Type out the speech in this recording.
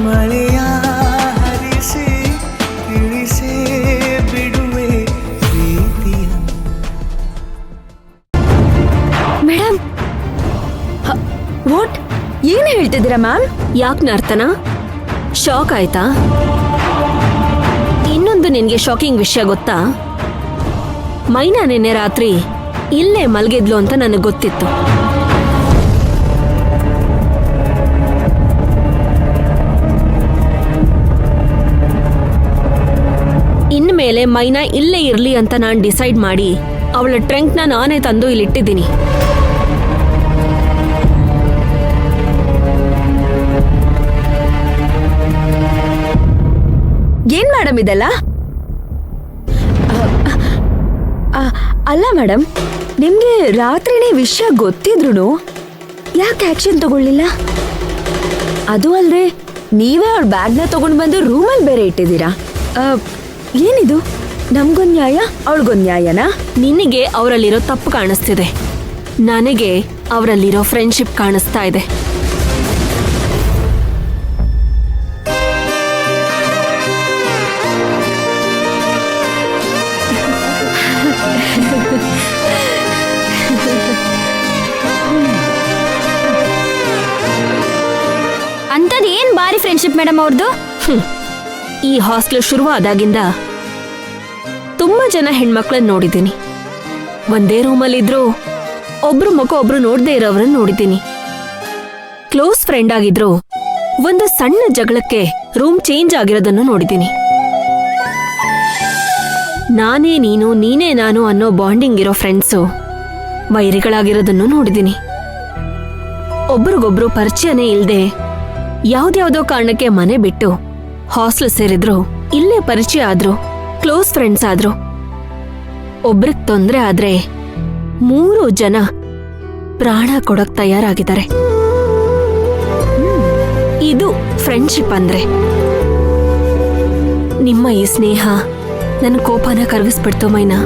ಮಳೆಯ ಹರಿಸಿ ತಿಳಿಸೇ ಬಿಡುವೆ ಪ್ರೀತಿಯ. ಮೇಡಮ್, ವಾಟ್ ಏನ್ ಹೇಳ್ತಿದ್ದೀರಾ ಮ್ಯಾಮ್? ಯಾಕೆ ನರ್ತನ ಶಾಕ್ ಆಯ್ತಾ? ಇನ್ನೊಂದು ನಿನ್ಗೆ ಶಾಕಿಂಗ್ ವಿಷಯ ಗೊತ್ತಾ? ಮೈನಾ ನಿನ್ನೆ ರಾತ್ರಿ ಇಲ್ಲೇ ಮಲ್ಗಿದ್ಲು ಅಂತ ನನಗೆ ಗೊತ್ತಿತ್ತು. ಇನ್ಮೇಲೆ ಮೈನಾ ಇಲ್ಲೇ ಇರ್ಲಿ ಅಂತ ನಾನು ಡಿಸೈಡ್ ಮಾಡಿ ಅವಳ ಟ್ರಂಕ್ನ ನಾನೇ ತಂದು ಇಲ್ಲಿಟ್ಟಿದ್ದೀನಿ. ಏನ್ ಮೇಡಮ್ ಇದೆಲ್ಲ? ಅಲ್ಲ ಮೇಡಮ್, ನಿಮ್ಗೆ ರಾತ್ರಿನೇ ವಿಷಯ ಗೊತ್ತಿದ್ರು ಯಾಕೆ ಆಕ್ಷನ್ ತಗೊಳ್ಳಿಲ್ಲ? ಅದು ಅಲ್ದೆ ನೀವೇ ಅವ್ರ ಬ್ಯಾಗ್ನ ತಗೊಂಡು ಬಂದು ರೂಮಲ್ಲಿ ಬೇರೆ ಇಟ್ಟಿದ್ದೀರಾ. ಏನಿದು? ನಮ್ಗೊಂದ್ ನ್ಯಾಯ, ಅವಳಿಗೊಂದ್ ನ್ಯಾಯನಾ? ನಿನಗೆ ಅವರಲ್ಲಿರೋ ತಪ್ಪು ಕಾಣಿಸ್ತಿದೆ, ನನಗೆ ಅವರಲ್ಲಿರೋ ಫ್ರೆಂಡ್ಶಿಪ್ ಕಾಣಿಸ್ತಾ ಇದೆ. ಅಂತದ್ ಏನ್ ಬಾರಿ ಫ್ರೆಂಡ್ಶಿಪ್ ಮೇಡಮ್ ಅವ್ರದ್ದು? ಈ ಹಾಸ್ಟೆಲ್ ಶುರುವಾದಾಗಿಂದ ತುಂಬಾ ಜನ ಹೆಣ್ಮಕ್ಳನ್ನ ನೋಡಿದ್ದೀನಿ. ಒಂದೇ ರೂಮಲ್ಲಿದ್ರು ಒಬ್ರು ಮುಖ ಒಬ್ರು ನೋಡದೆ ಇರೋವ್ರನ್ನ ನೋಡಿದ್ದೀನಿ. ಕ್ಲೋಸ್ ಫ್ರೆಂಡ್ ಆಗಿದ್ರು ಒಂದು ಸಣ್ಣ ಜಗಳಕ್ಕೆ ರೂಮ್ ಚೇಂಜ್ ಆಗಿರೋದನ್ನು ನೋಡಿದ್ದೀನಿ. ನಾನೇ ನೀನು ನೀನೇ ನಾನು ಅನ್ನೋ ಬಾಂಡಿಂಗ್ ಇರೋ ಫ್ರೆಂಡ್ಸು ವೈರಿಗಳಾಗಿರೋದನ್ನು ನೋಡಿದ್ದೀನಿ. ಒಬ್ರಿಗೊಬ್ರು ಪರಿಚಯನೇ ಇಲ್ದೆ ಯಾವ್ದ್ಯಾವ್ದೋ ಕಾರಣಕ್ಕೆ ಮನೆ ಬಿಟ್ಟು ಹಾಸ್ಟೆಲ್ ಸೇರಿದ್ರು, ಇಲ್ಲೇ ಪರಿಚಯ ಆದ್ರು, ಕ್ಲೋಸ್ ಫ್ರೆಂಡ್ಸ್ ಆದ್ರು. ಒಬ್ರಿಗೆ ತೊಂದ್ರೆ ಆದ್ರೆ 3 ಜನ ಪ್ರಾಣ ಕೊಡಕ್ ತಯಾರಾಗಿದ್ದಾರೆ. ಇದು ಫ್ರೆಂಡ್ಶಿಪ್ ಅಂದ್ರೆ. ನಿಮ್ಮ ಈ ಸ್ನೇಹ ನನ್ನ ಕೋಪನ ಕರಗಿಸ್ಬಿಡ್ತು ಮೈನಾ.